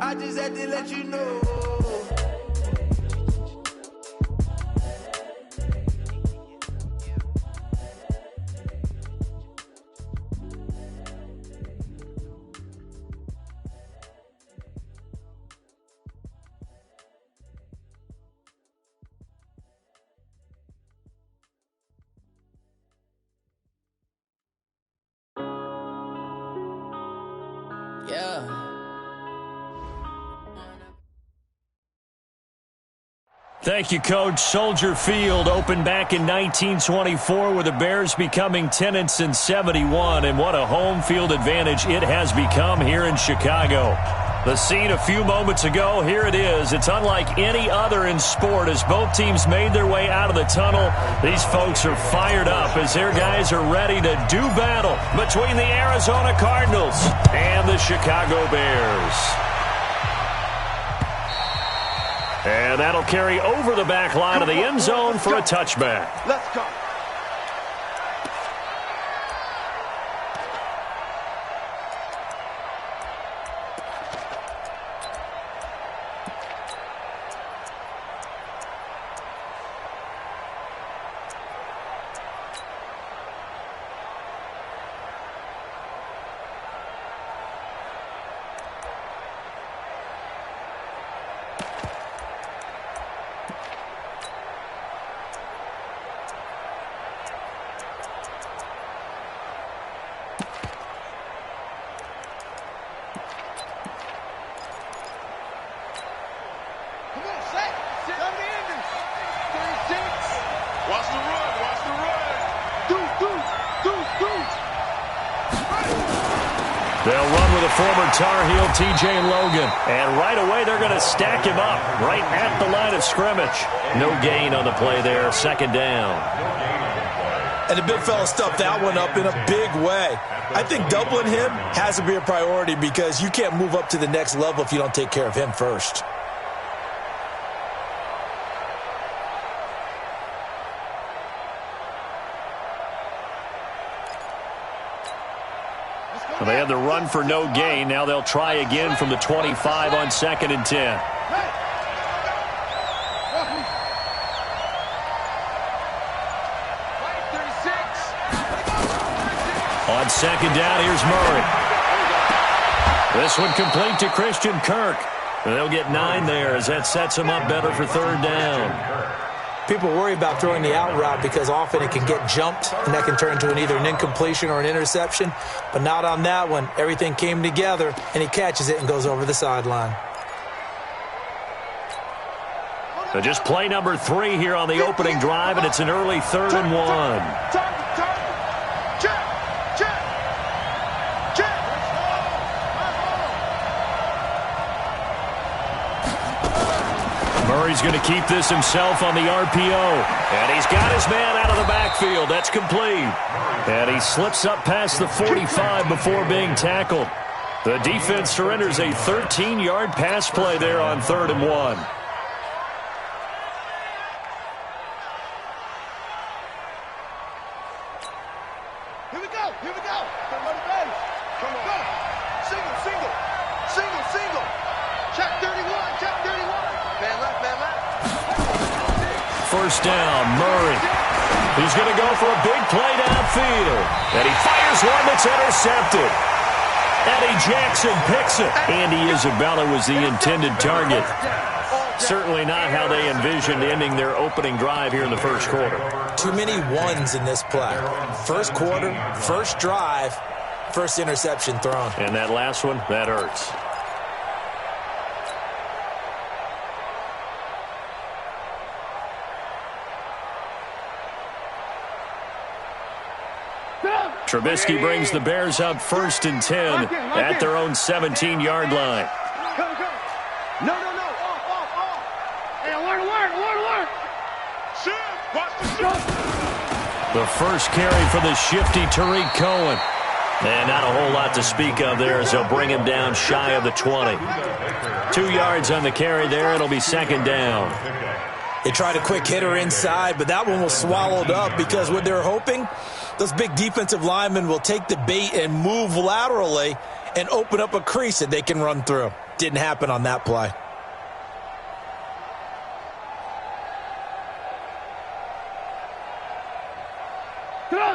I just had to let you know. Yeah. Thank you, Coach. Soldier Field opened back in 1924 with the Bears becoming 10-71, and what a home field advantage it has become here in Chicago. The scene a few moments ago, here it is. It's unlike any other in sport as both teams made their way out of the tunnel. These folks are fired up as their guys are ready to do battle between the Arizona Cardinals and the Chicago Bears. And that'll carry over the back line of the end zone for a touchback. Let's go. They'll run with a former Tar Heel, TJ Logan. And right away, they're going to stack him up right at the line of scrimmage. No gain on the play there, second down. And the big fella stuffed that one up in a big way. I think doubling him has to be a priority because you can't move up to the next level if you don't take care of him first. Well, they had the run for no gain. Now they'll try again from the 25 on 2nd and 10. On 2nd down, here's Murray. This one complete to Christian Kirk. They'll get 9 there as that sets him up better for 3rd down. People worry about throwing the out route because often it can get jumped, and that can turn into either an incompletion or an interception. But not on that one. Everything came together, and he catches it and goes over the sideline. So just play number 3 here on the opening drive, and it's an early 3rd and 1. Murray's going to keep this himself on the RPO. And he's got his man out of the backfield. That's complete. And he slips up past the 45 before being tackled. The defense surrenders a 13-yard pass play there on 3rd and 1. Here we go. Here we go. Come on, base. Come on. Go. Single, single. Single, single. Check 31. Check 31. Man left, man left. First down, Murray. He's going to go for a big play downfield. And he fires one that's intercepted. Eddie Jackson picks it. Andy Isabella was the intended target. Certainly not how they envisioned ending their opening drive here in the first quarter. Too many ones in this play. First quarter, first drive, first interception thrown. And that last one, that hurts. Trubisky brings the Bears up 1st and 10 at their own 17-yard line. No. Off. Hey, alert. Shoot. Watch the shoot. The first carry for the shifty Tariq Cohen. And not a whole lot to speak of there as they'll bring him down shy of the 20. 2 yards on the carry there. It'll be 2nd down. They tried a quick hitter inside, but that one was swallowed up because what they're hoping, those big defensive linemen will take the bait and move laterally and open up a crease that they can run through. Didn't happen on that play.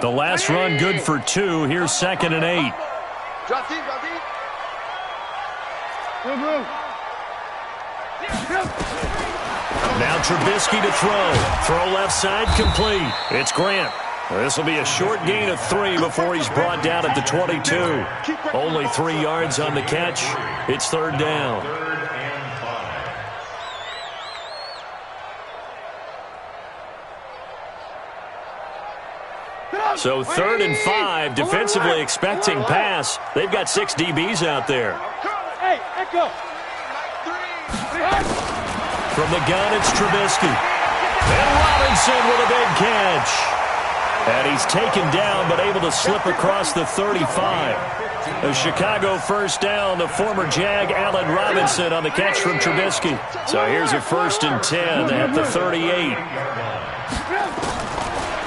The last run good for 2. Here's 2nd and 8. Drop deep, drop deep. Now Trubisky to throw. Throw left side, complete. It's Grant. This will be a short gain of 3 before he's brought down at the 22. Only 3 yards on the catch. It's 3rd down. So 3rd and 5, defensively expecting pass. They've got 6 DBs out there. Hey, echo. From the gun, it's Trubisky. And Robinson with a big catch. And he's taken down, but able to slip across the 35. A Chicago first down, the former Jag Allen Robinson on the catch from Trubisky. So here's a 1st and 10 at the 38.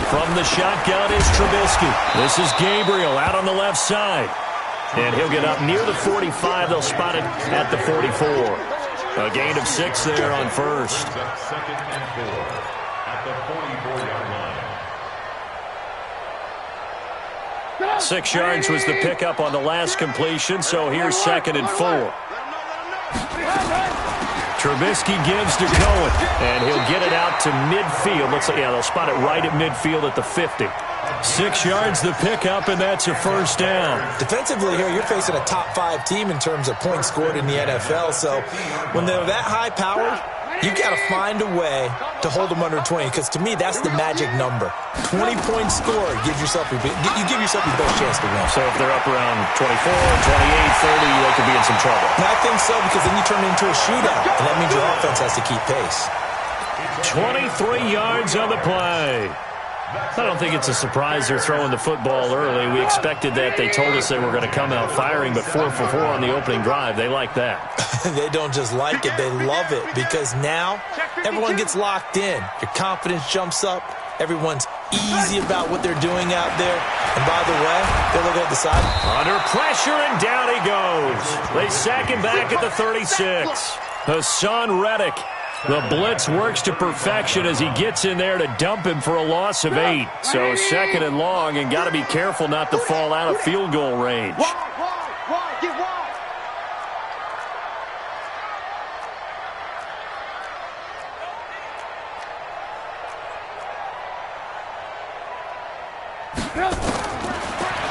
From the shotgun is Trubisky. This is Gabriel out on the left side. And he'll get up near the 45. They'll spot it at the 44. A gain of 6 there on 1st. 6 yards was the pickup on the last completion, so here's 2nd and 4. Trubisky gives to Cohen, and he'll get it out to midfield. Looks like, yeah, they'll spot it right at midfield at the 50. 6 yards the pickup, and that's a 1st down. Defensively here, you're facing a top 5 team in terms of points scored in the NFL, so when they're that high-powered, you got to find a way to hold them under 20, because to me, that's the magic number. 20 points scored, you give yourself your best chance to win. So if they're up around 24, 28, 30, they could be in some trouble. And I think so, because then you turn it into a shootout, and that means your offense has to keep pace. 23 yards on the play. I don't think it's a surprise they're throwing the football early. We expected that. They told us they were going to come out firing, but 4 for 4 on the opening drive. They like that. They don't just like it, they love it, because now everyone gets locked in. Your confidence jumps up. Everyone's easy about what they're doing out there. And by the way, they look at the side. Under pressure, and down he goes. They sack him back at the 36. Hassan Reddick. The blitz works to perfection as he gets in there to dump him for a loss of 8. So 2nd and long, and got to be careful not to fall out of field goal range.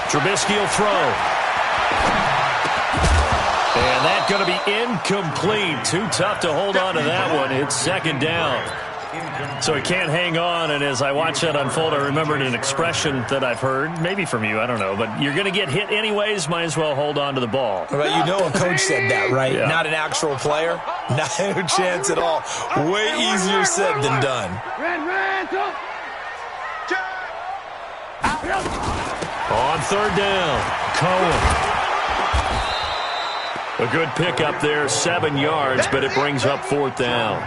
Trubisky will throw. And that's going to be incomplete. Too tough to hold on to that one. It's 2nd down. So he can't hang on, and as I watch that unfold, I remembered an expression that I've heard, maybe from you, I don't know, but you're going to get hit anyways, might as well hold on to the ball. Right, you know a coach said that, right? Yeah. Not an actual player. No chance at all. Way easier said than done. On 3rd down, Cohen. A good pickup there, 7 yards, but it brings up 4th down.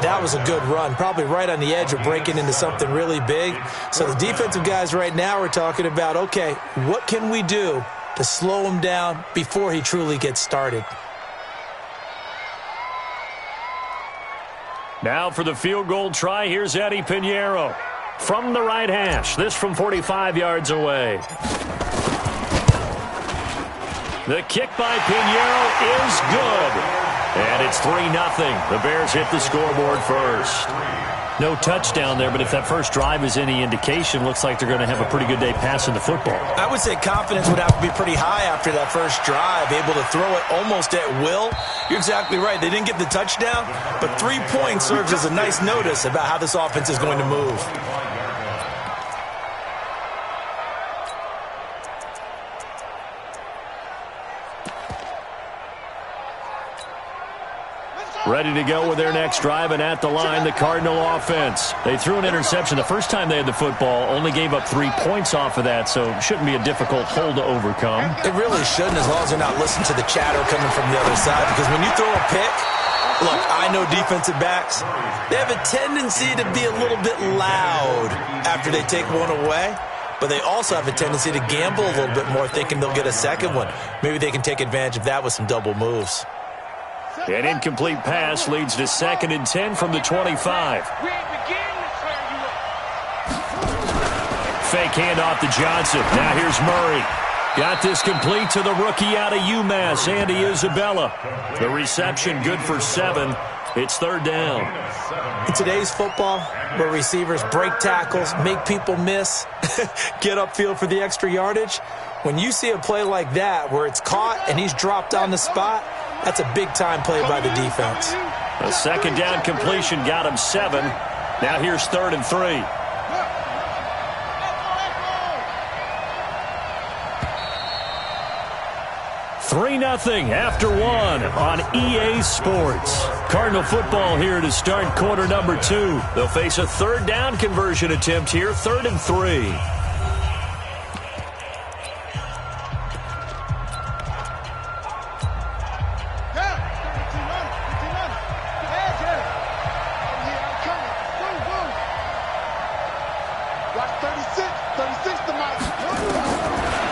That was a good run, probably right on the edge of breaking into something really big. So the defensive guys right now are talking about, okay, what can we do to slow him down before he truly gets started? Now for the field goal try, here's Eddie Pinheiro. From the right hash, this from 45 yards away. The kick by Pinheiro is good. And it's 3-0. The Bears hit the scoreboard first. No touchdown there, but if that first drive is any indication, looks like they're going to have a pretty good day passing the football. I would say confidence would have to be pretty high after that first drive, able to throw it almost at will. You're exactly right. They didn't get the touchdown, but 3 points serves as a nice notice about how this offense is going to move. Ready to go with their next drive, and at the line, the Cardinal offense. They threw an interception the first time they had the football, only gave up 3 points off of that, so it shouldn't be a difficult hole to overcome. It really shouldn't, as long as they're not listening to the chatter coming from the other side, because when you throw a pick, look, I know defensive backs, they have a tendency to be a little bit loud after they take one away, but they also have a tendency to gamble a little bit more, thinking they'll get a second one. Maybe they can take advantage of that with some double moves. An incomplete pass leads to 2nd and 10 from the 25. Fake handoff to Johnson. Now here's Murray. Got this complete to the rookie out of UMass, Andy Isabella. The reception good for 7. It's 3rd down. In today's football, where receivers break tackles, make people miss, get upfield for the extra yardage, when you see a play like that where it's caught and he's dropped on the spot, that's a big-time play by the defense. A 2nd down completion got him 7. Now here's 3rd and 3. 3-0 after 1 on EA Sports. Cardinal football here to start quarter number 2. They'll face a 3rd down conversion attempt here, 3rd and 3.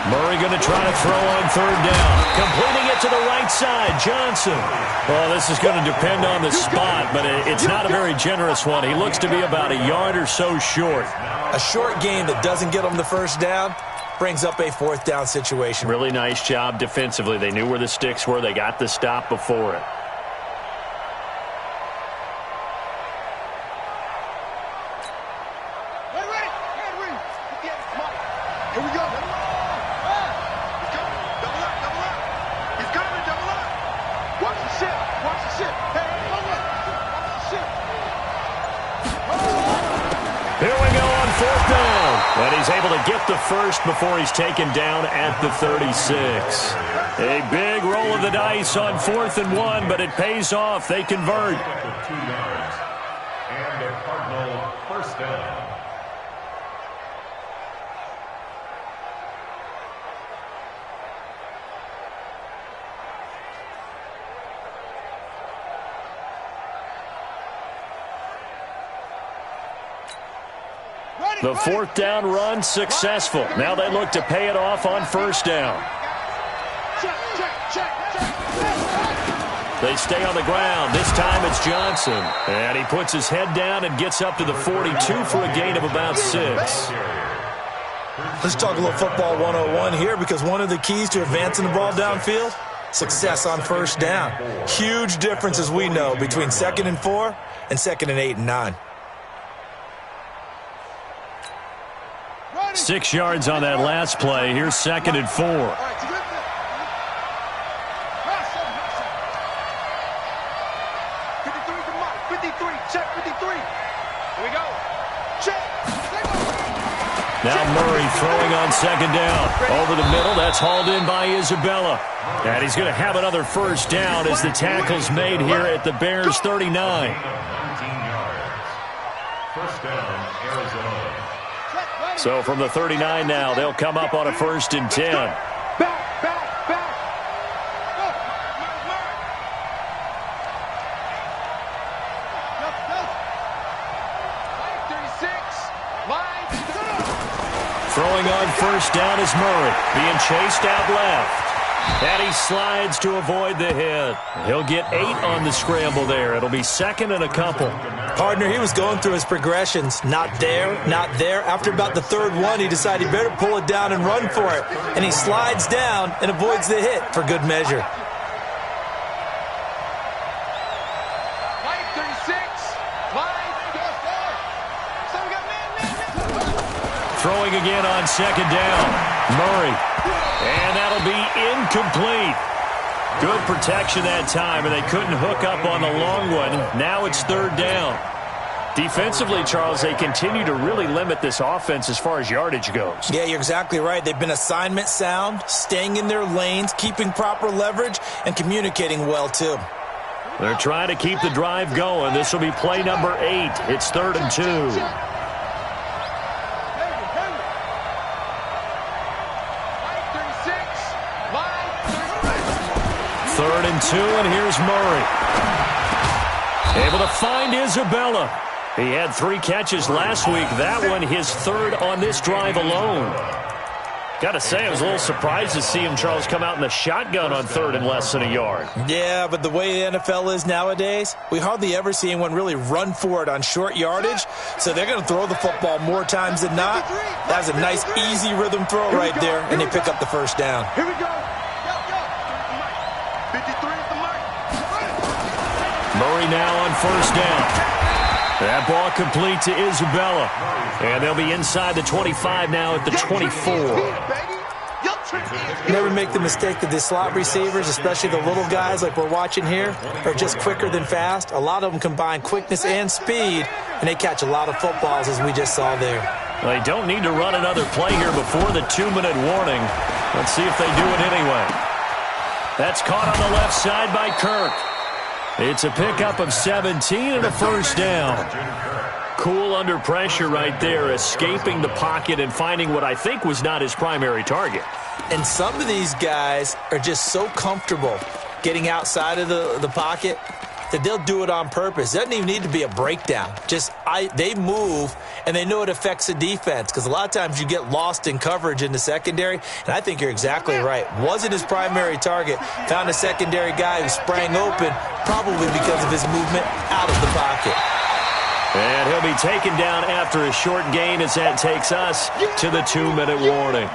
Murray going to try to throw on 3rd down. Completing it to the right side, Johnson. Well, this is going to depend on the spot, but it's not a very generous one. He looks to be about a yard or so short. A short game that doesn't get him the 1st down brings up a 4th down situation. Really nice job defensively. They knew where the sticks were. They got the stop before it. Here we go. He's coming. Double up, double up. He's coming, double up. Watch the ship. Watch the ship. Hey, hold up. Watch the ship. Here we go on 4th down. And he's able to get the first before he's taken down at the 36. A big roll of the dice on 4th and 1, but it pays off. They convert. 2 yards. And a Cardinal 1st down. The 4th down run successful. Now they look to pay it off on 1st down. They stay on the ground. This time it's Johnson. And he puts his head down and gets up to the 42 for a gain of about 6. Let's talk a little football 101 here, because one of the keys to advancing the ball downfield, success on 1st down. Huge difference, as we know, between 2nd and 4 and 2nd and 8 and 9. 6 yards on that last play. Here's 2nd and 4. 53, check 53. Here we go. Check. Now Murray throwing on 2nd down. Over the middle, that's hauled in by Isabella. And he's going to have another 1st down as the tackle's made here at the Bears 39. 19 yards. 1st down, Arizona. So from the 39 now, they'll come up on a 1st and 10. Back. Throwing on 1st down is Murray, being chased out left. And he slides to avoid the hit. He'll get 8 on the scramble there. It'll be 2nd and a couple. Partner, he was going through his progressions. Not there, not there. After about the 3rd one, he decided he better pull it down and run for it. And he slides down and avoids the hit for good measure. Throwing again on 2nd down. Murray. And that'll be incomplete. Good protection that time, and they couldn't hook up on the long one. Now it's 3rd down. Defensively, Charles, they continue to really limit this offense as far as yardage goes. Yeah, you're exactly right. They've been assignment sound, staying in their lanes, keeping proper leverage, and communicating well, too. They're trying to keep the drive going. This will be play number 8. It's 3rd and 2. Third and 2, and here's Murray. Able to find Isabella. He had 3 catches last week. That one his 3rd on this drive alone. Got to say, I was a little surprised to see him, Charles, come out in the shotgun on third and less than a yard. Yeah, but the way the NFL is nowadays, we hardly ever see anyone really run for it on short yardage. So they're going to throw the football more times than not. That was a nice, easy rhythm throw right there, and they pick up the first down. Here we go. 53 at the mark. Murray now on first down. That ball complete to Isabella. And they'll be inside the 25 now at the 24. Never make the mistake that the slot receivers, especially the little guys like we're watching here, are just quicker than fast. A lot of them combine quickness and speed, and they catch a lot of footballs, as we just saw there. Well, they don't need to run another play here before the 2-minute warning. Let's see if they do it anyway. That's caught on the left side by Kirk. It's a pickup of 17 and a first down. Cool under pressure right there, escaping the pocket and finding what I think was not his primary target. And some of these guys are just so comfortable getting outside of the pocket that they'll do it on purpose. It doesn't even need to be a breakdown. They move, and they know it affects the defense, because a lot of times you get lost in coverage in the secondary, and I think you're exactly right. Wasn't his primary target. Found a secondary guy who sprang open, probably because of his movement out of the pocket. And he'll be taken down after a short gain as that takes us to the 2-minute warning.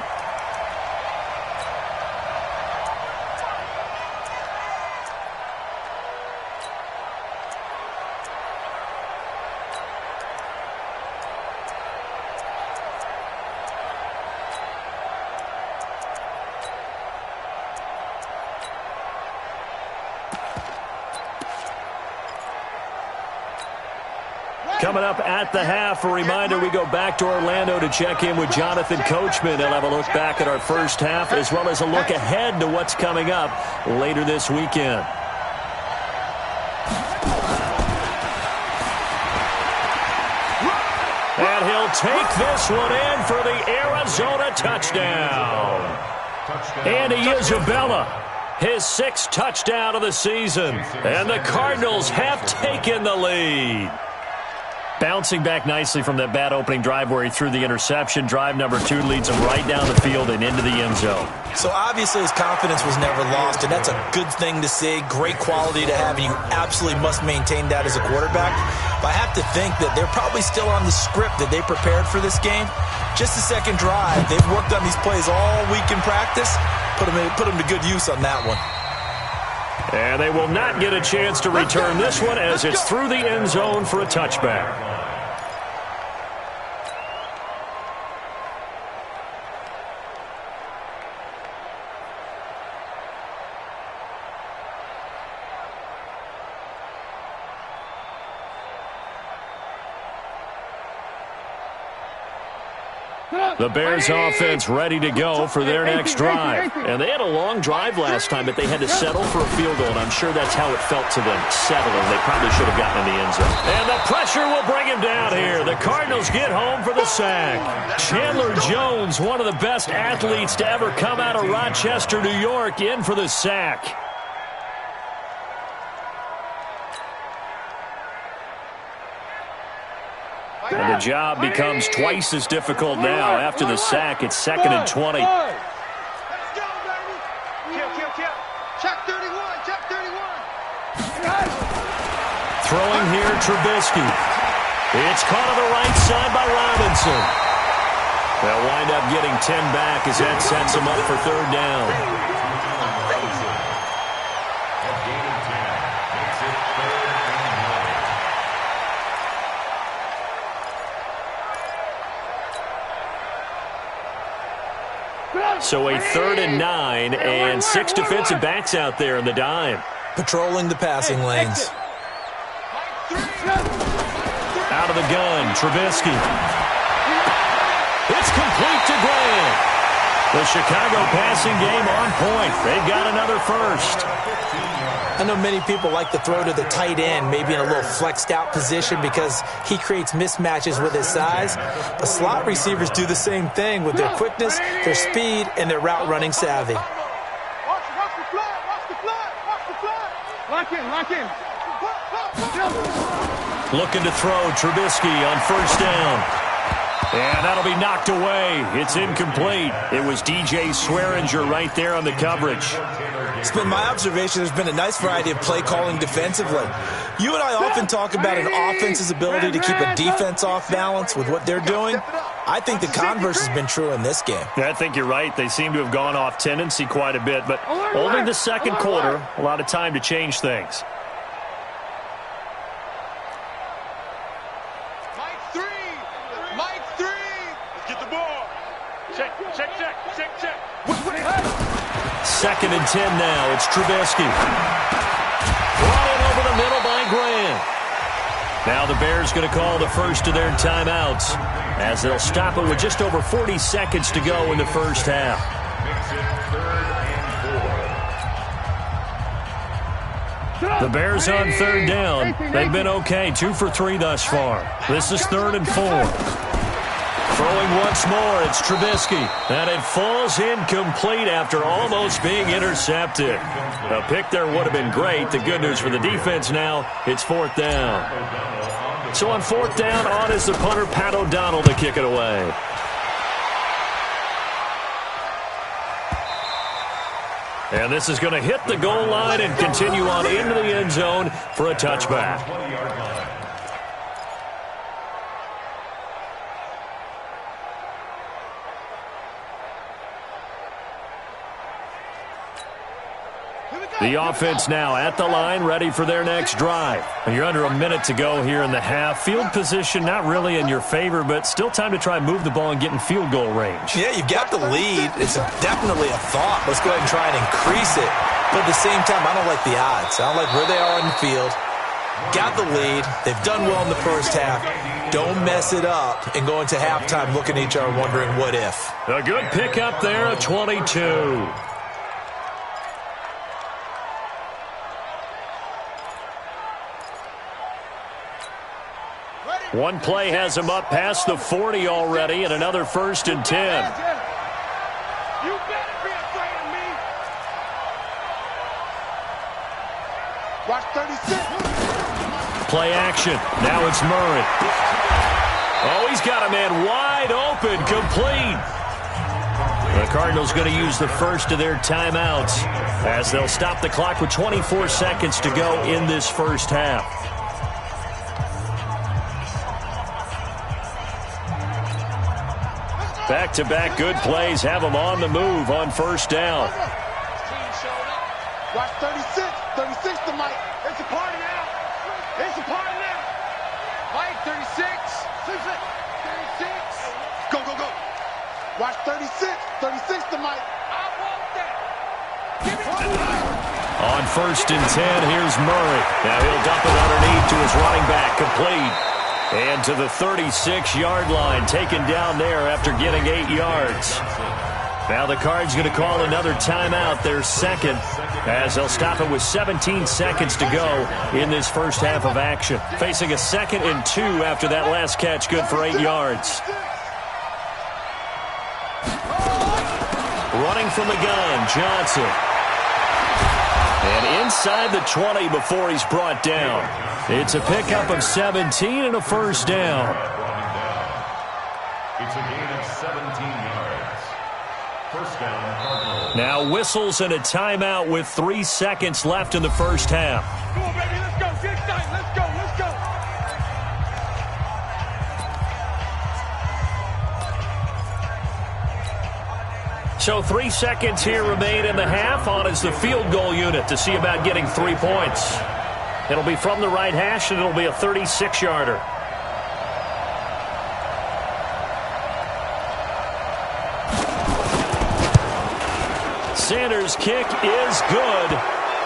Coming up at the half, a reminder, we go back to Orlando to check in with Jonathan Coachman. He'll have a look back at our first half as well as a look ahead to what's coming up later this weekend. And he'll take this one in for the Arizona touchdown. Andy Isabella, his 6th touchdown of the season. And the Cardinals have taken the lead. Bouncing back nicely from that bad opening drive where he threw the interception. Drive number 2 leads him right down the field and into the end zone. So obviously his confidence was never lost, and that's a good thing to see. Great quality to have, and you absolutely must maintain that as a quarterback. But I have to think that they're probably still on the script that they prepared for this game. Just the second drive. They've worked on these plays all week in practice. Put them to good use on that one. And they will not get a chance to return this one as it's through the end zone for a touchback. The Bears offense ready to go for their next drive. And they had a long drive last time, but they had to settle for a field goal, and I'm sure that's how it felt to them, settling. They probably should have gotten in the end zone. And the pressure will bring him down here. The Cardinals get home for the sack. Chandler Jones, one of the best athletes to ever come out of Rochester, New York, in for the sack. And the job becomes twice as difficult now. After the sack, it's 2nd and 20. Let's go, baby. Kill. Check 31. Throwing here, Trubisky. It's caught on the right side by Robinson. They'll wind up getting 10 back as that sets him up for 3rd down. So a 3rd and 9 and 6 defensive backs out there in the dime. Patrolling the passing lanes. Out of the gun, Trubisky. It's complete to Graham. The Chicago passing game on point. They've got another first. I know many people like to throw to the tight end, maybe in a little flexed out position because he creates mismatches with his size. But slot receivers do the same thing with their quickness, their speed, and their route running savvy. Watch the flag. Lock in. Looking to throw, Trubisky on 1st down. And that'll be knocked away. It's incomplete. It was DJ Swearinger right there on the coverage. It's been my observation there's been a nice variety of play calling defensively. You and I often talk about an offense's ability to keep a defense off balance with what they're doing. I think the converse has been true in this game. Yeah, I think you're right. They seem to have gone off tendency quite a bit, but only the second quarter, a lot of time to change things. Second and 10 now. It's Trubisky. Brought in over the middle by Graham. Now the Bears going to call the first of their timeouts as they'll stop it with just over 40 seconds to go in the first half. The Bears on third down. They've been okay. 2 for 3 thus far. This is 3rd and 4. Throwing once more, it's Trubisky. And it falls incomplete after almost being intercepted. A pick there would have been great. The good news for the defense now, it's 4th down. So on 4th down, on is the punter, Pat O'Donnell, to kick it away. And this is going to hit the goal line and continue on into the end zone for a touchback. The offense now at the line, ready for their next drive. You're under a minute to go here in the half. Field position not really in your favor, but still time to try and move the ball and get in field goal range. Yeah, you've got the lead. It's definitely a thought. Let's go ahead and try and increase it. But at the same time, I don't like the odds. I don't like where they are in the field. Got the lead. They've done well in the first half. Don't mess it up and go into halftime looking at each other wondering what if. A good pickup there, a 22. One play has him up past the 40 already, and another 1st and 10. You better be afraid of me. Watch 36. Play action. Now it's Murray. Oh, he's got a man wide open, complete. The Cardinals going to use the first of their timeouts as they'll stop the clock with 24 seconds to go in this first half. Back-to-back good plays have them on the move on first down. Watch 36. 36 to Mike. It's a party now. It's a party now. Mike, 36. 36. Go, go, go. Watch 36. 36 to Mike. I want that. Give it. On 1st and 10, here's Murray. Now he'll dump it underneath to his running back, complete. And to the 36-yard line, taken down there after getting 8 yards. Now the Cards going to call another timeout, their second, as they'll stop it with 17 seconds to go in this first half of action. Facing a 2nd and 2 after that last catch, good for 8 yards. Running from the gun, Johnson. And inside the 20 before he's brought down. It's a pickup of 17 and a first down. It's a gain of 17 yards. First down, Cardinals. Now whistles and a timeout with 3 seconds left in the first half. Come on, baby. Let's go. Get tight. Let's go. Let's go. So 3 seconds here remain in the half. On is the field goal unit to see about getting 3 points. It'll be from the right hash, and it'll be a 36-yarder. Sanders' kick is good,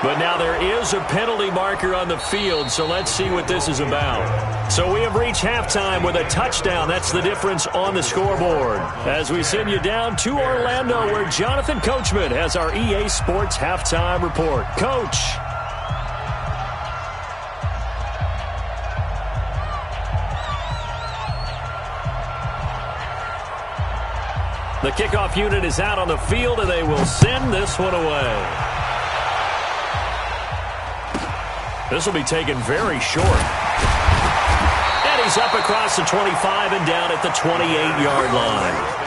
but now there is a penalty marker on the field, so let's see what this is about. So we have reached halftime with a touchdown. That's the difference on the scoreboard. As we send you down to Orlando, where Jonathan Coachman has our EA Sports Halftime Report. Coach. The kickoff unit is out on the field, and they will send this one away. This will be taken very short. And he He's up across the 25 and down at the 28-yard line.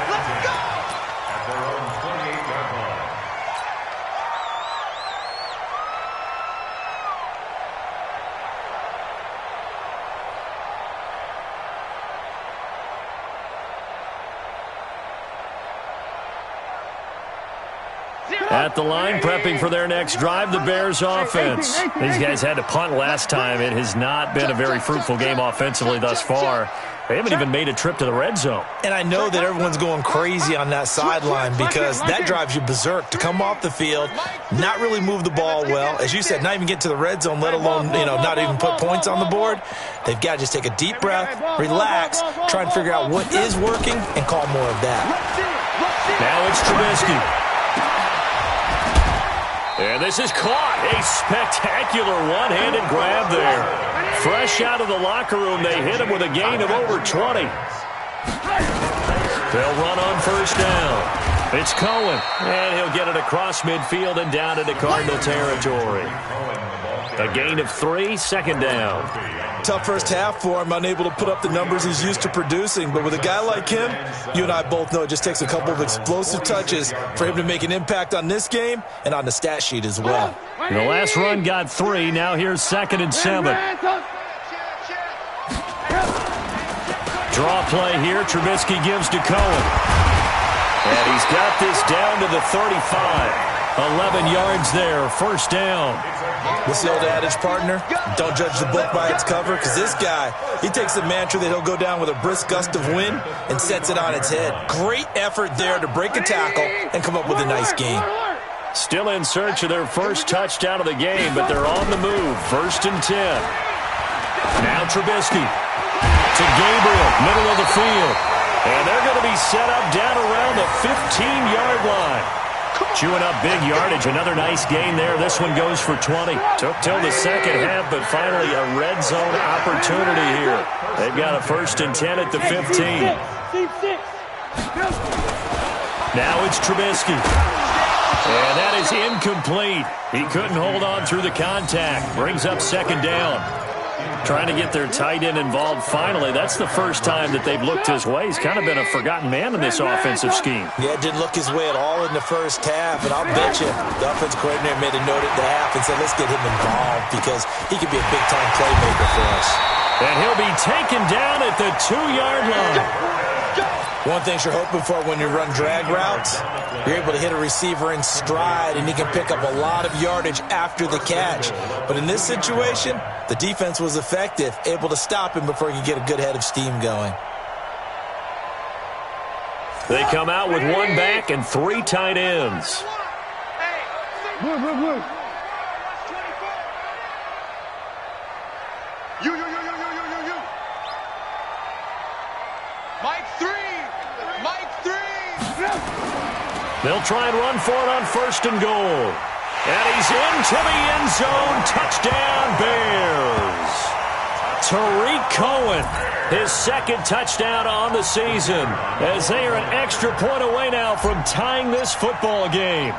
At the line, prepping for their next drive, the Bears offense. These guys had to punt last time. It has not been a very fruitful game offensively thus far. They haven't even made a trip to the red zone. And I know that everyone's going crazy on that sideline because that drives you berserk to come off the field, not really move the ball well. As you said, not even get to the red zone, let alone, not even put points on the board. They've got to just take a deep breath, relax, try and figure out what is working, and call more of that. Now it's Trubisky. And this is caught. A spectacular one-handed grab there. Fresh out of the locker room, they hit him with a gain of over 20. They'll run on first down. It's Cohen, and he'll get it across midfield and down into Cardinal territory. A gain of 3, second down. Tough first half for him, unable to put up the numbers he's used to producing. But with a guy like him, you and I both know it just takes a couple of explosive touches for him to make an impact on this game and on the stat sheet as well. The last run got 3. Now here's 2nd and 7. Draw play here. Trubisky gives to Cohen. And he's got this down to the 35. 11 yards there, first down. What's the old adage, partner? Don't judge the book by its cover, because this guy, he takes a mantra that he'll go down with a brisk gust of wind and sets it on its head. Great effort there to break a tackle and come up with a nice gain. Still in search of their first touchdown of the game, but they're on the move. 1st and 10. Now Trubisky to Gabriel, middle of the field. And they're going to be set up down around the 15-yard line. Chewing up big yardage. Another nice gain there. This one goes for 20. Took till the second half, but finally a red zone opportunity here. They've got a 1st and 10 at the 15. Now it's Trubisky. And that is incomplete. He couldn't hold on through the contact. Brings up 2nd down. Trying to get their tight end involved finally. That's the first time that they've looked his way. He's kind of been a forgotten man in this offensive scheme. Yeah, it didn't look his way at all in the first half, and I'll bet you the offensive coordinator made a note at the half and said, let's get him involved because he could be a big-time playmaker for us. And he'll be taken down at the 2-yard line. One thing you're hoping for when you run drag routes, you're able to hit a receiver in stride, and he can pick up a lot of yardage after the catch. But in this situation, the defense was effective, able to stop him before he could get a good head of steam going. They come out with 1 back and 3 tight ends. You. Mike 3. They'll try and run for it on 1st and goal. And he's into the end zone. Touchdown, Bears. Tariq Cohen, his 2nd touchdown on the season, as they are an extra point away now from tying this football game.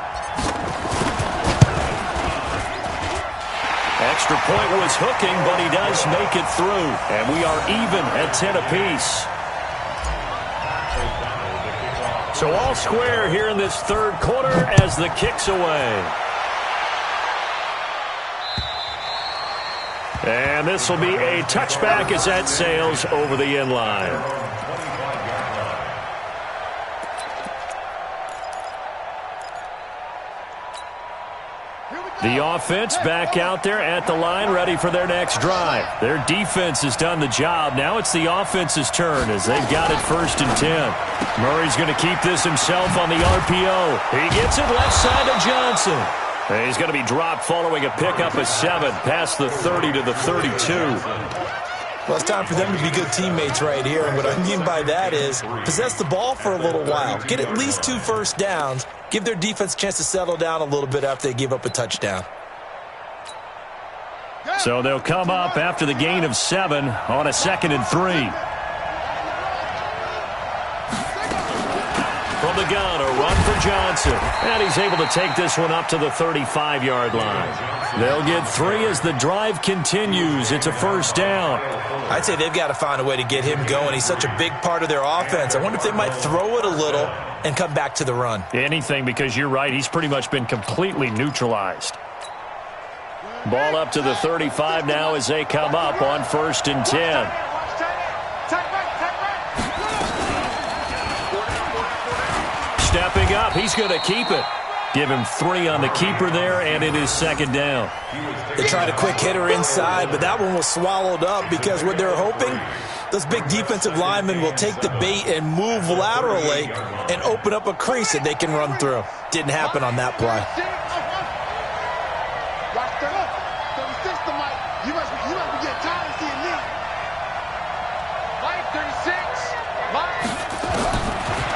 Extra point was hooking, but he does make it through. And we are even at 10 apiece. So all square here in this 3rd quarter as the kick's away. And this will be a touchback as that sails over the end line. The offense back out there at the line, ready for their next drive. Their defense has done the job. Now it's the offense's turn as they've got it 1st and 10. Murray's going to keep this himself on the RPO. He gets it left side to Johnson. And he's going to be dropped following a pickup of 7 past the 30 to the 32. Well, it's time for them to be good teammates right here. And what I mean by that is possess the ball for a little while. Get at least 2 first downs. Give their defense a chance to settle down a little bit after they give up a touchdown. So they'll come up after the gain of 7 on a 2nd and 3. From the gun, a run for for Johnson. And he's able to take this one up to the 35-yard line. They'll get 3 as the drive continues. It's a first down. I'd say they've got to find a way to get him going. He's such a big part of their offense. I wonder if they might throw it a little and come back to the run. Anything, because you're right. He's pretty much been completely neutralized. Ball up to the 35 now as they come up on 1st and 10. Stepping up, he's going to keep it. Give him 3 on the keeper there, and it is 2nd down. They tried a quick hitter inside, but that one was swallowed up because what they're hoping, those big defensive linemen will take the bait and move laterally and open up a crease that they can run through. Didn't happen on that play. You must be getting tired of seeing me. Mike, 36. Mike.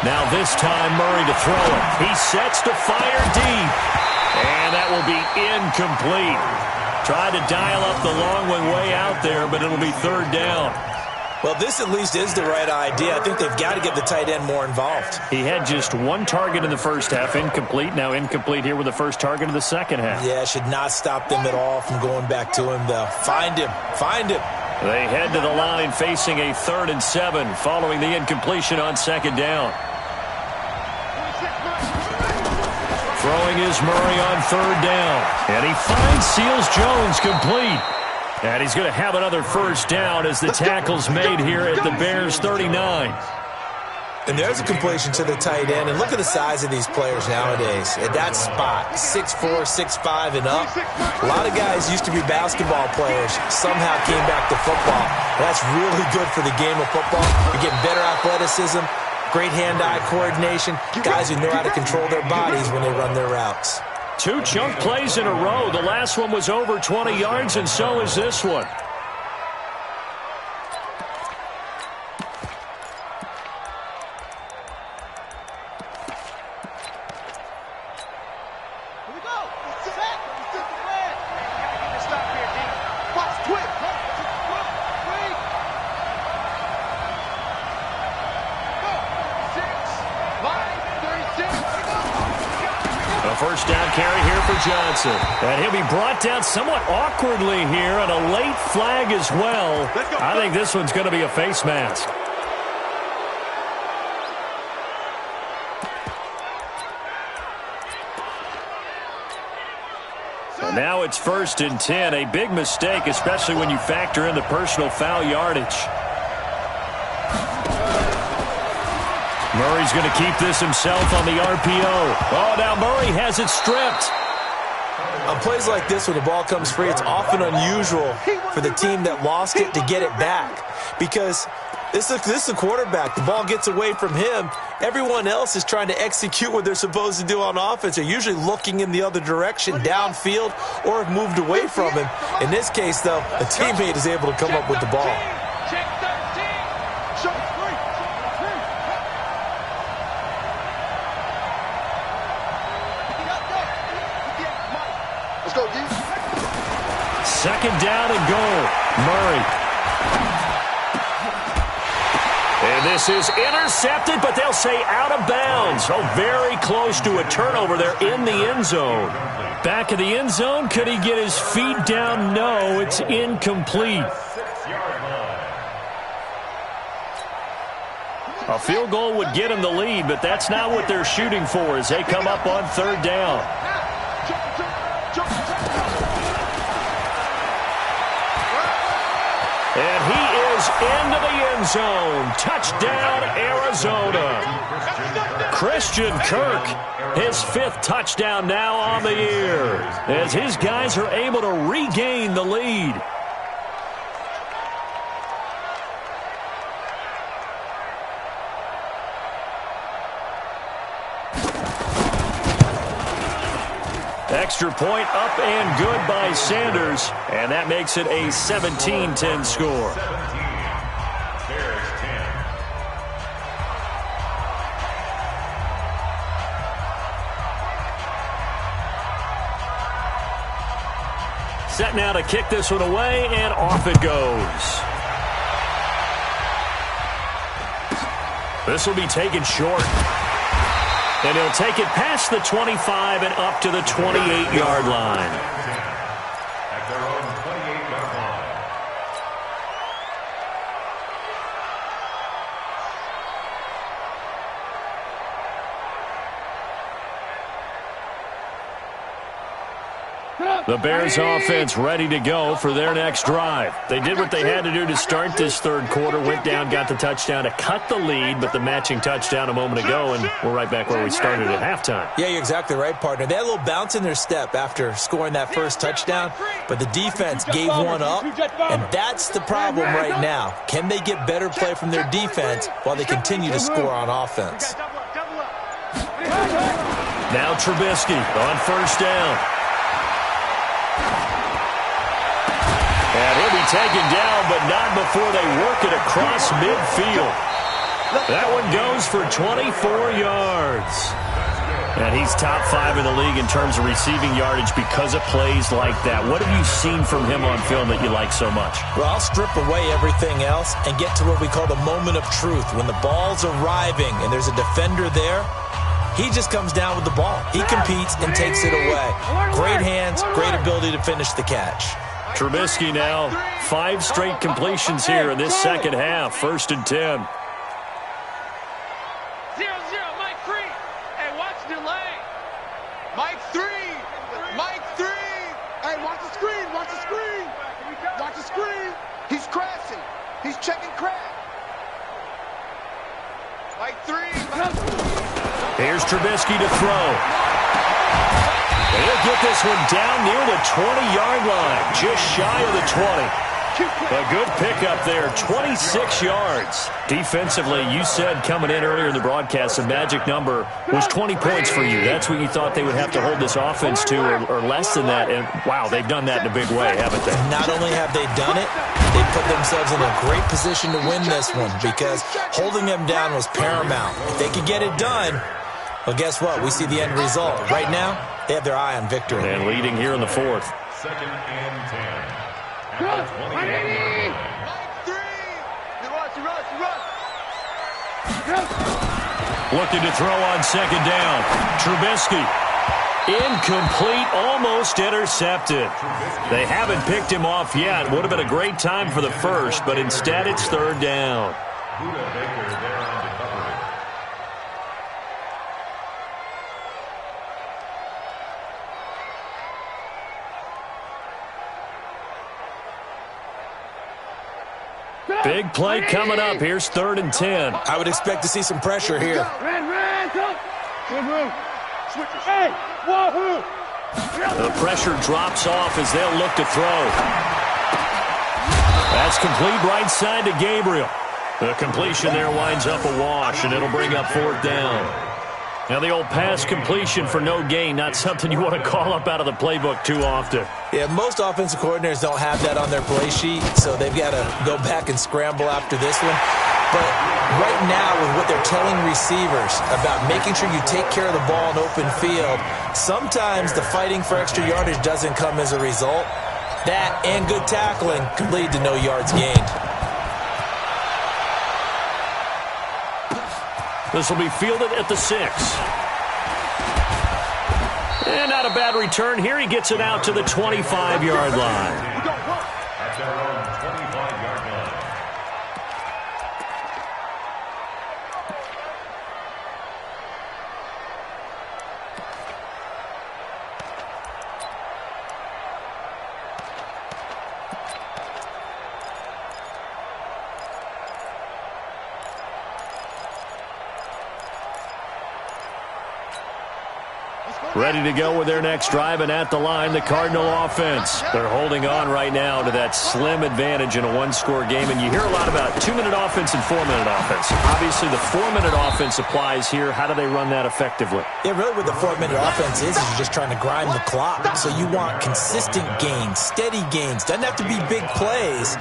Now this time Murray to throw it. He sets to fire deep. And that will be incomplete. Tried to dial up the long one way out there, but it'll be 3rd down. Well, this at least is the right idea. I think they've got to get the tight end more involved. He had just 1 target in the first half, incomplete. Now incomplete here with the first target of the second half. Yeah, should not stop them at all from going back to him, though. Find him. Find him. They head to the line facing a 3rd and 7 following the incompletion on 2nd down. Throwing is Murray on 3rd down. And he finds Seals-Jones complete. And he's going to have another first down as the tackle's made here at the Bears' 39. And there's a completion to the tight end. And look at the size of these players nowadays. At that spot, 6'4", 6'5", and up. A lot of guys used to be basketball players, somehow came back to football. That's really good for the game of football. You're getting better athleticism, great hand-eye coordination, guys who know how to control their bodies when they run their routes. 2 chunk plays in a row. The last one was over 20 yards, and so is this one. Here we go. Set. Stop here, D. Watch, quick. 36. A first down carry here for Johnson. And he'll be brought down somewhat awkwardly here, and a late flag as well. I think this one's going to be a face mask. And now it's 1st and 10. A big mistake, especially when you factor in the personal foul yardage. Murray's going to keep this himself on the RPO. Oh, now Murray has it stripped. On plays like this, when the ball comes free, it's often unusual for the team that lost it to get it back. Because this is the quarterback. The ball gets away from him. Everyone else is trying to execute what they're supposed to do on offense. They're usually looking in the other direction, downfield, or have moved away from him. In this case, though, a teammate is able to come up with the ball. Second down and goal. Murray. And this is intercepted, but they'll say out of bounds. Oh, very close to a turnover there in the end zone. Back of the end zone. Could he get his feet down? No, it's incomplete. A field goal would get him the lead, but that's not what they're shooting for as they come up on 3rd down. And he is into the end zone. Touchdown, Arizona. Christian Kirk, his 5th touchdown now on the year, as his guys are able to regain the lead. Extra point up and good by Sanders, and that makes it a 17-10 score. 17. Bears 10. Set now to kick this one away, and off it goes. This will be taken short. And he'll take it past the 25 and up to the 28-yard line. At their own 28-yard line. The Bears offense ready to go for their next drive. They did what they had to do to start this third quarter, went down, got the touchdown to cut the lead, but the matching touchdown a moment ago, and we're right back where we started at halftime. Yeah, you're exactly right, partner. They had a little bounce in their step after scoring that first touchdown, but the defense gave one up, and that's the problem right now. Can they get better play from their defense while they continue to score on offense? Now Trubisky on first down. And he'll be taken down, but not before they work it across midfield. That one goes for 24 yards. And he's top 5 in the league in terms of receiving yardage because of plays like that. What have you seen from him on film that you like so much? Well, I'll strip away everything else and get to what we call the moment of truth. When the ball's arriving and there's a defender there, he just comes down with the ball. He competes and takes it away. Great hands, great ability to finish the catch. Trubisky now, 5 straight completions here in this second half. 1st and 10. 0-0, Mike 3. Hey, watch delay. Mike 3. Mike 3. Hey, watch the screen. Watch the screen. Watch the screen. He's crashing. He's checking crash. Mike 3. Here's Trubisky to throw. He'll get this one down near the 20-yard line, just shy of the 20. A good pickup there, 26 yards. Defensively, you said coming in earlier in the broadcast, the magic number was 20 points for you. That's what you thought they would have to hold this offense to, or less than that. And, wow, they've done that in a big way, haven't they? Not only have they done it, they put themselves in a great position to win this one because holding them down was paramount. If they could get it done, well, guess what? We see the end result. Right now, they have their eye on victory. And leading here in the 4th. 2nd and 10. At the 28-yard line. Looking to throw on 2nd down. Trubisky. Incomplete, almost intercepted. They haven't picked him off yet. Would have been a great time for the first, but instead it's 3rd down. Buda Baker there on the cover. Big play coming up. Here's 3rd and 10. I would expect to see some pressure here. The pressure drops off as they'll look to throw. That's complete right side to Gabriel. The completion there winds up a wash, and it'll bring up 4th down. Now the old pass completion for no gain, not something you want to call up out of the playbook too often. Yeah, most offensive coordinators don't have that on their play sheet, so they've got to go back and scramble after this one. But right now, with what they're telling receivers about making sure you take care of the ball in open field, sometimes the fighting for extra yardage doesn't come as a result. That and good tackling could lead to no yards gained. This will be fielded at the 6. And not a bad return here. He gets it out to the 25-yard line. At their own 25-yard line. Ready to go with their next drive, and at the line, the Cardinal offense. They're holding on right now to that slim advantage in a one-score game, and you hear a lot about 2-minute offense and 4-minute offense. Obviously, the 4-minute offense applies here. How do they run that effectively? Yeah, really what the 4-minute offense is you're just trying to grind the clock. So you want consistent gains, steady gains. Doesn't have to be big plays,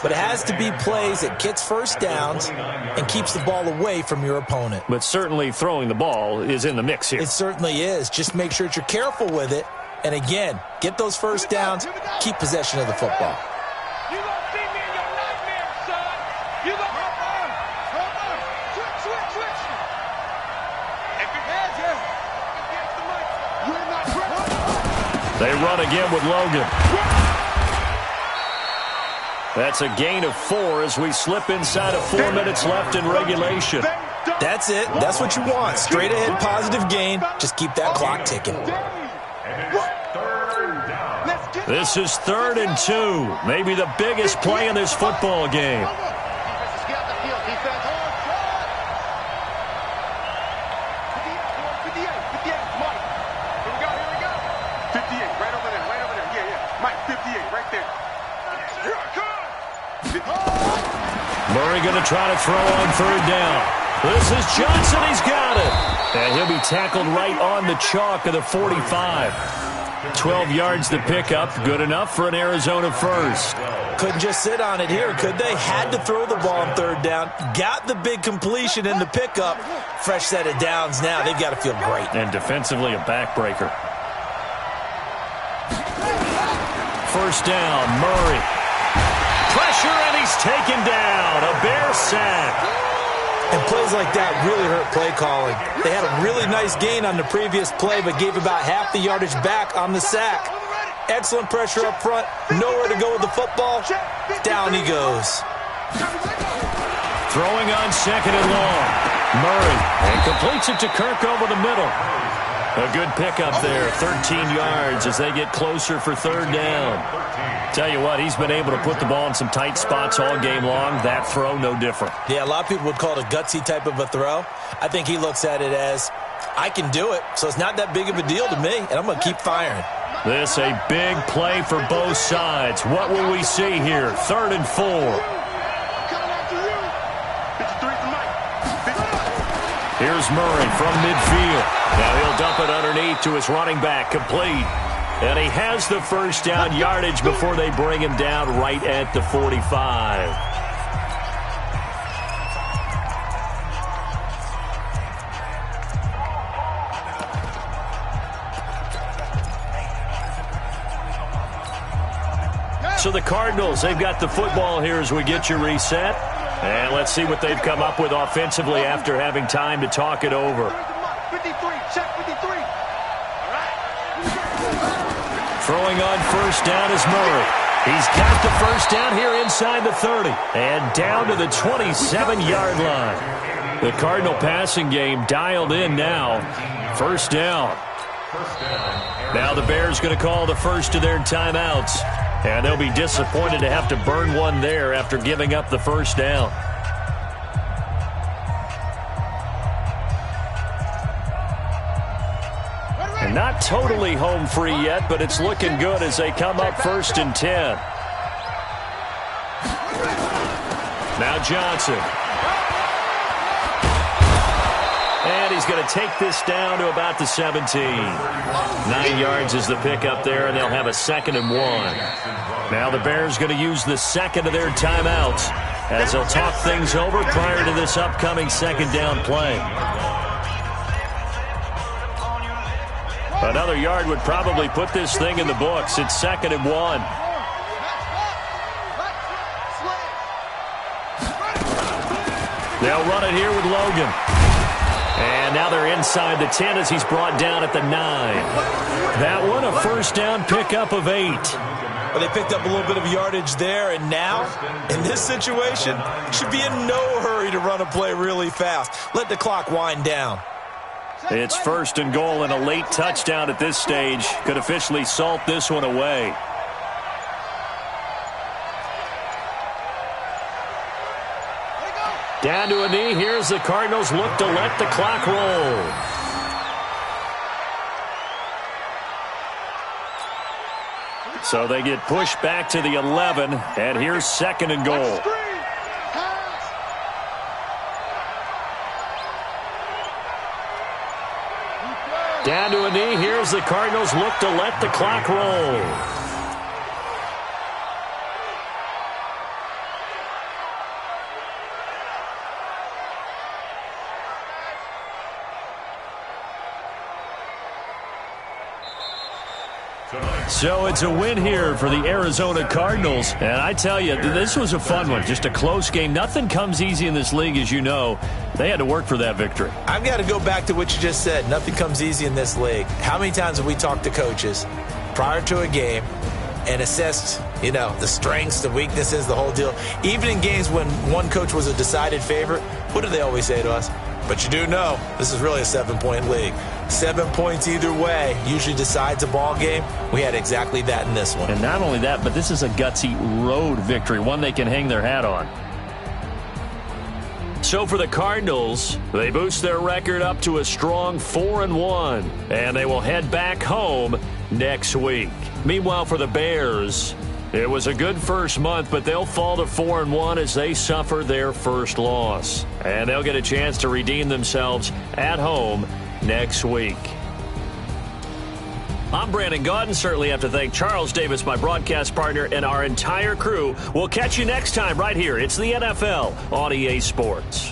but it has to be plays that gets first downs and keeps the ball away from your opponent. But certainly throwing the ball is in the mix here. It certainly is. Just make sure that you're careful with it. And again, get those first downs, keep possession of the football. You gonna see me in your nightmares, son. You gonna switch. If your hands here, They run again with Logan. That's a gain of 4 as we slip inside of 4 minutes left in regulation. That's it. That's what you want. Straight ahead positive gain. Just keep that clock ticking. This is 3rd and 2. Maybe the biggest play in this football game. Murray going to try to throw on 3rd down. This is Johnson. He's got it. And he'll be tackled right on the chalk of the 45. 12 yards to pick up. Good enough for an Arizona first. Couldn't just sit on it here, could they? Had to throw the ball on 3rd down. Got the big completion in the pickup. Fresh set of downs now. They've got to feel great. And defensively a backbreaker. 1st down, Murray. Pressure, and he's taken down. A Bear sack. And plays like that really hurt play calling. They had a really nice gain on the previous play, but gave about half the yardage back on the sack. Excellent pressure up front. Nowhere to go with the football. Down he goes. Throwing on 2nd and long. Murray, and completes it to Kirk over the middle. A good pickup there, 13 yards as they get closer for 3rd down. Tell you what, he's been able to put the ball in some tight spots all game long. That throw, no different. Yeah, a lot of people would call it a gutsy type of a throw. I think he looks at it as, I can do it, so it's not that big of a deal to me, and I'm going to keep firing. This a big play for both sides. What will we see here? 3rd and 4. Here's Murray from midfield. Now he'll dump it underneath to his running back, complete. And he has the 1st down yardage before they bring him down right at the 45. So the Cardinals, they've got the football here as we get you reset. And let's see what they've come up with offensively after having time to talk it over. 53, check 53. All right. Throwing on 1st down is Murray. He's got the 1st down here inside the 30. And down to the 27-yard line. The Cardinal passing game dialed in now. 1st down. Now the Bears going to call the first of their timeouts. And they'll be disappointed to have to burn one there after giving up the 1st down. And not totally home free yet, but it's looking good as they come up 1st and 10. Now Johnson. And he's going to take this down to about the 17. 9 yards is the pickup there, and they'll have a 2nd and 1. Now the Bears going to use the 2nd of their timeouts as they'll talk things over prior to this upcoming 2nd down play. Another yard would probably put this thing in the books. It's 2nd and 1. They'll run it here with Logan. And now they're inside the 10 as he's brought down at the 9. That one, a 1st down pickup of 8. Well, they picked up a little bit of yardage there, and now, in this situation, should be in no hurry to run a play really fast. Let the clock wind down. It's 1st and goal and a late touchdown at this stage. Could officially salt this one away. Down to a knee. Here's the Cardinals look to let the clock roll. So they get pushed back to the 11, and here's 2nd and goal. Down to a knee. Here's the Cardinals look to let the clock roll. So it's a win here for the Arizona Cardinals. And I tell you, this was a fun one. Just a close game. Nothing comes easy in this league, as you know. They had to work for that victory. I've got to go back to what you just said. Nothing comes easy in this league. How many times have we talked to coaches? prior to a game and assessed, the strengths, the weaknesses, the whole deal. Even in games when one coach was a decided favorite, what do they always say to us? But you do know this is really a 7-point league. 7 points either way usually decides a ball game. We had exactly that in this one. And not only that, but this is a gutsy road victory, one they can hang their hat on. So for the Cardinals, they boost their record up to a strong 4-1, and they will head back home next week. Meanwhile, for the Bears, it was a good first month, but they'll fall to 4-1 as they suffer their first loss. And they'll get a chance to redeem themselves at home next week. I'm Brandon Gaudin. Certainly have to thank Charles Davis, my broadcast partner, and our entire crew. We'll catch you next time right here. It's the NFL on EA Sports.